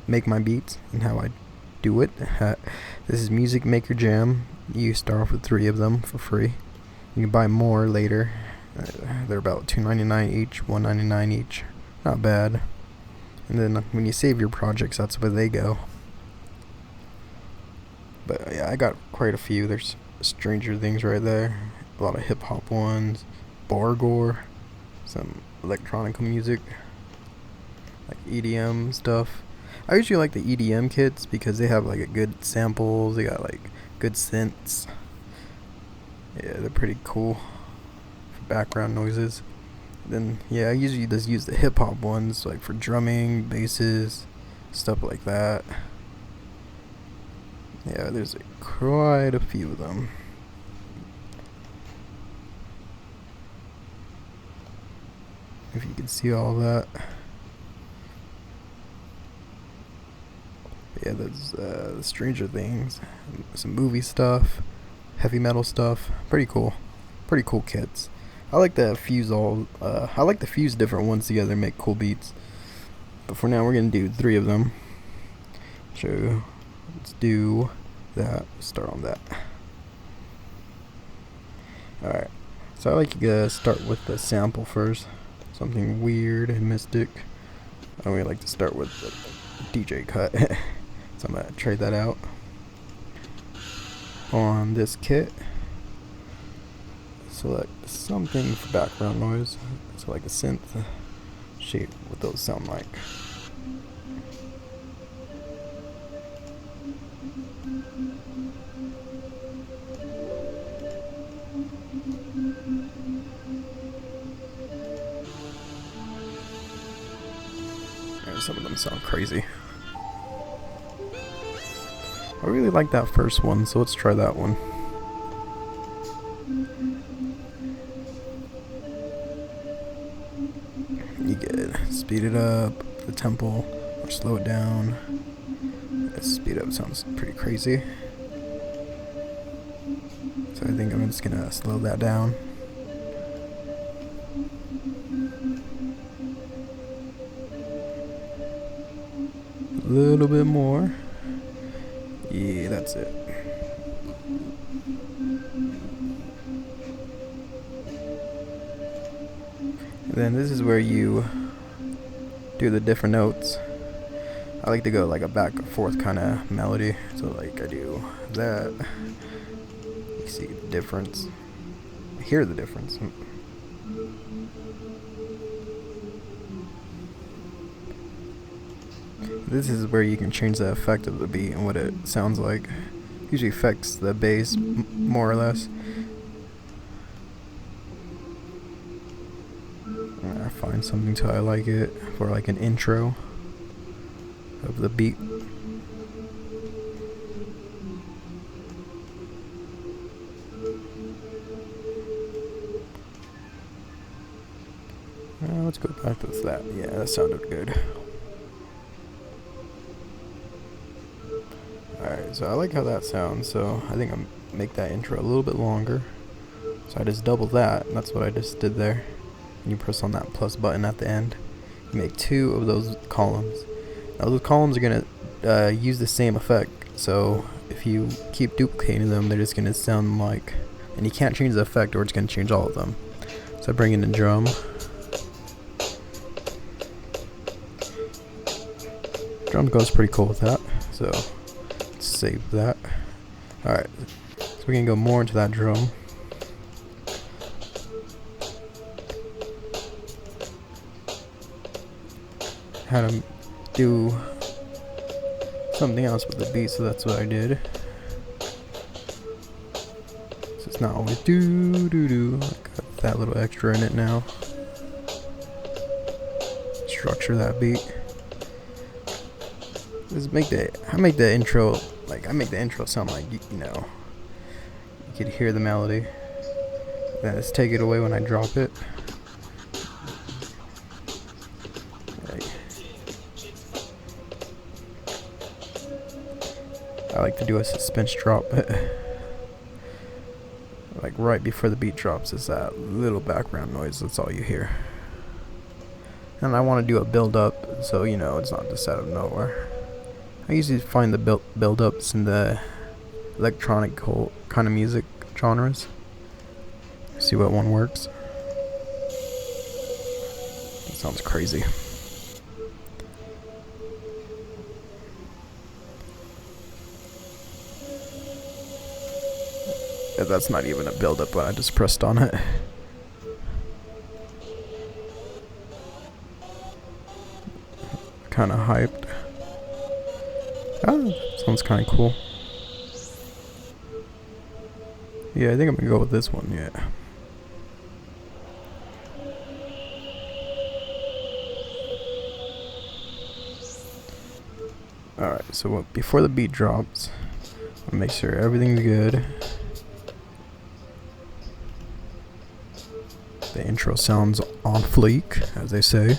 make my beats and how I do it. This is Music Maker Jam. You start off with 3 of them for free. You can buy more later. They're about $2.99 each, $1.99 each. Not bad. And then when you save your projects, that's where they go. But yeah, I got quite a few. There's Stranger Things right there. A lot of hip hop ones. Borgore. Some electronic music. Like EDM stuff. I usually like the EDM kits because they have like a good samples. They got like good synths. Yeah, they're pretty cool for background noises. Then yeah, I usually just use the hip hop ones like for drumming, basses, stuff like that. Yeah, there's quite a few of them. If you can see all that. Yeah, there's Stranger Things, some movie stuff, heavy metal stuff. Pretty cool kits. I like to fuse different ones together and make cool beats. But for now, we're gonna do 3 of them. So let's do that. Start on that. All right. So I like to start with the sample first. Something weird and mystic. I really like to start with the DJ cut. So I'm gonna trade that out on this kit. Select something for background noise. So like a synth. Shape what those sound like. And some of them sound crazy. I really like that first one, so let's try that one. You get speed it up, the tempo, or slow it down. Speed up sounds pretty crazy. So I think I'm just gonna slow that down. A little bit more. Yeah, that's it. And then this is where you do the different notes. I like to go like a back and forth kind of melody. So like I do that. You see the difference. Hear the difference. This is where you can change the effect of the beat and what it sounds like. Usually affects the bass more or less. I find something till I like it for like an intro of the beat. Let's go back to that. Yeah, that sounded good. Alright, so I like how that sounds, so I think I'm make that intro a little bit longer. So I just double that, and that's what I just did there. And you press on that plus button at the end. You make 2 of those columns. Now those columns are gonna use the same effect, so if you keep duplicating them, they're just gonna sound like, and you can't change the effect or it's gonna change all of them. So I bring in the drum. Drum goes pretty cool with that, so let's save that. Alright, so we can go more into that drum. Had to do something else with the beat, so that's what I did. So it's not always do do do. I got that little extra in it now. Structure that beat. I make the intro sound like you know, you could hear the melody. Then just take it away when I drop it. I like to do a suspense drop. Like right before the beat drops is that little background noise, that's all you hear. And I want to do a build up, so you know it's not just out of nowhere. I usually find the build-ups in the electronic kind of music genres. See what one works. That sounds crazy. Yeah, that's not even a build-up, but I just pressed on it. Kind of hyped. Oh, sounds kind of cool. Yeah, I think I'm gonna go with this one. Yeah. Alright, so before the beat drops, I'll make sure everything's good. The intro sounds on fleek, as they say.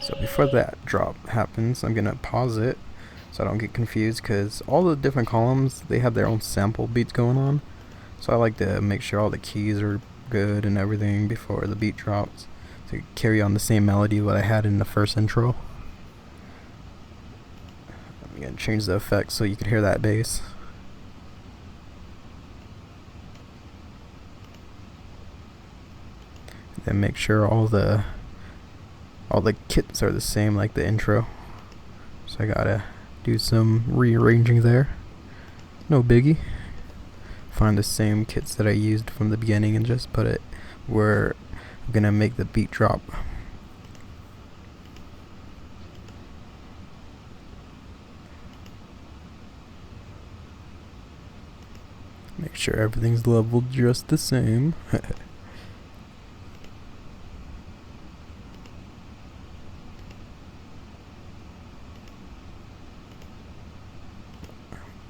So before that drop happens, I'm gonna pause it so I don't get confused, because all the different columns, they have their own sample beats going on. So I like to make sure all the keys are good and everything before the beat drops, to carry on the same melody what I had in the first intro. I'm gonna change the effect so you can hear that bass. Then make sure all the kits are the same like the intro. So I gotta do some rearranging there. No biggie. Find the same kits that I used from the beginning and just put it where I'm gonna make the beat drop. Make sure everything's leveled just the same.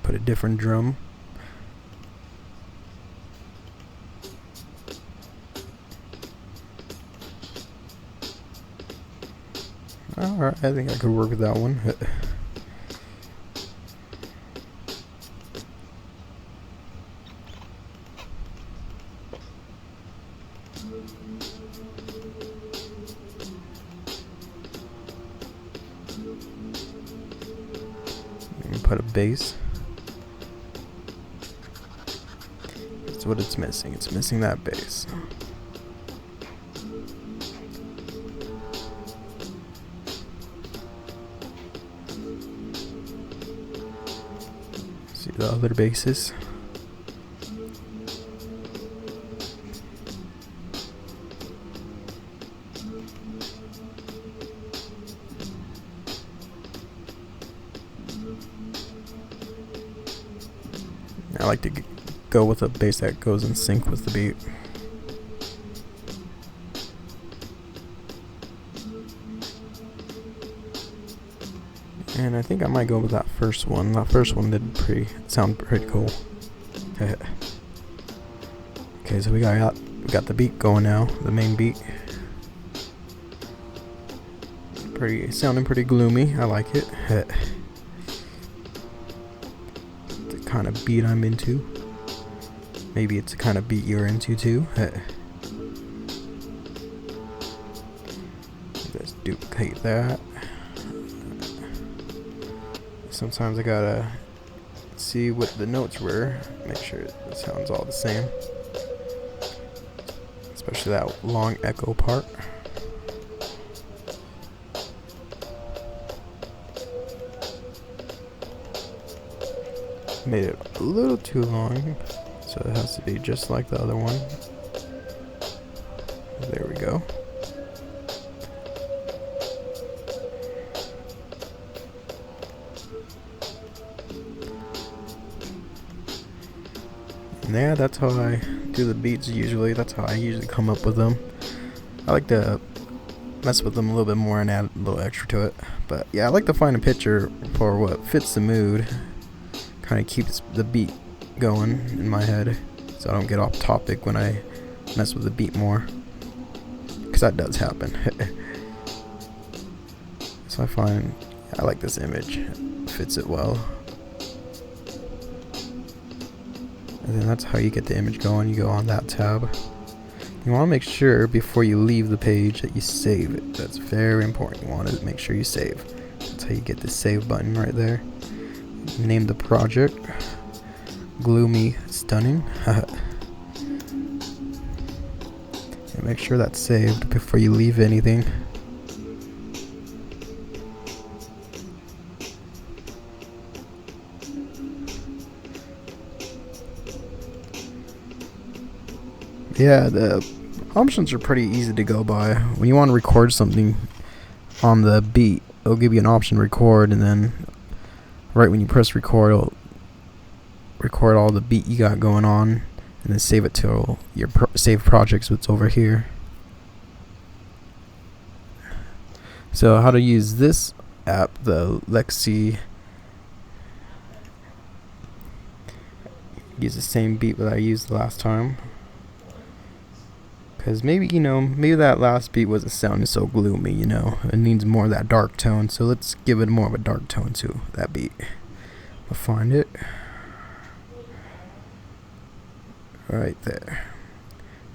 Put a different drum. Alright, I think I could work with that one. Put a bass. That's what it's missing. It's missing that bass. See the other basses. I like to go with a bass that goes in sync with the beat. And I think I might go with that first one. That first one did sound pretty cool. Okay, so we got the beat going now, the main beat. Sounding pretty gloomy. I like it. The kind of beat I'm into. Maybe it's the kind of beat you're into too. Let's duplicate that. Sometimes I gotta see what the notes were, make sure it sounds all the same, especially that long echo part. Made it a little too long, so it has to be just like the other one. There we go. And yeah, that's how I do the beats usually. That's how I usually come up with them. I like to mess with them a little bit more and add a little extra to it. But yeah, I like to find a picture for what fits the mood. Kind of keeps the beat going in my head, so I don't get off topic when I mess with the beat more, because that does happen. So I like this image. It fits it well. And then that's how you get the image going. You go on that tab. You want to make sure before you leave the page that you save it. That's very important. You want to make sure you save. That's how you get the save button right there. Name the project Gloomy Stunning. And make sure that's saved before you leave anything. Yeah, the options are pretty easy to go by. When you want to record something on the beat, it'll give you an option to record, and then right when you press record, it'll record all the beat you got going on, and then save it to your saved projects, what's over here. So how to use this app, the Lexis, use the same beat that I used the last time. Because maybe that last beat wasn't sounding so gloomy, It needs more of that dark tone, so let's give it more of a dark tone to that beat. I'll find it. Right there.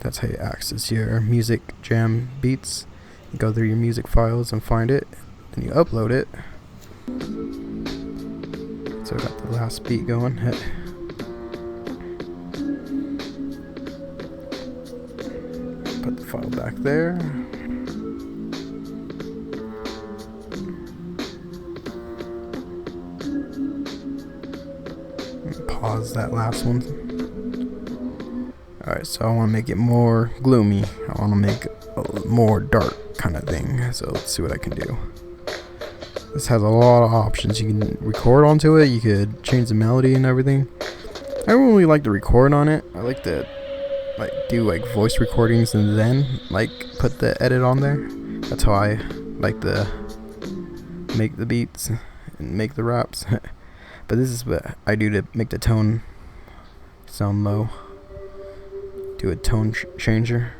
That's how you access your music jam beats. You go through your music files and find it, then you upload it. So I got the last beat going. Put the file back there. Pause that last one. Alright, so I want to make it more gloomy. I want to make a more dark kind of thing. So let's see what I can do. This has a lot of options. You can record onto it. You could change the melody and everything. I don't really like to record on it. I like to do voice recordings and then put the edit on there. That's how I like to make the beats and make the raps. But this is what I do to make the tone sound low. Do a tone changer.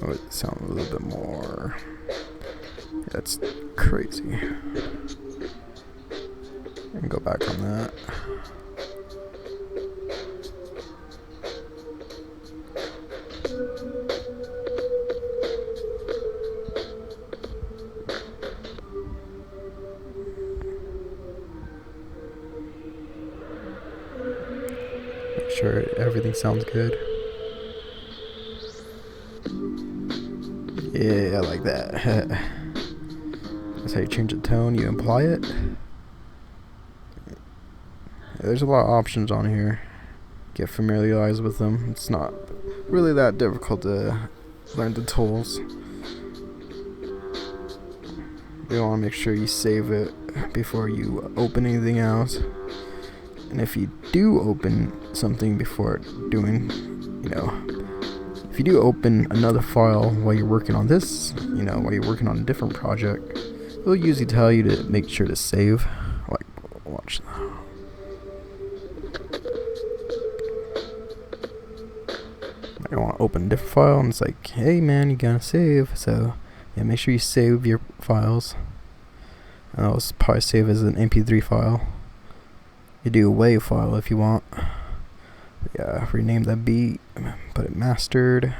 Oh, it sound a little bit more. That's crazy. And go back on that. Make sure everything sounds good. Yeah, I like that. That's how you change the tone. You apply it. There's a lot of options on here. Get familiarized with them. It's not really that difficult to learn the tools. You want to make sure you save it before you open anything else. And if you do open something before doing, if you do open another file while you're working on this, while you're working on a different project, it'll usually tell you to make sure to save. Watch. I want to open a different file, and it's like, hey man, you gotta save. So yeah, make sure you save your files. And I'll probably save as an MP3 file. You do a WAV file if you want. Yeah, rename that beat, put it mastered,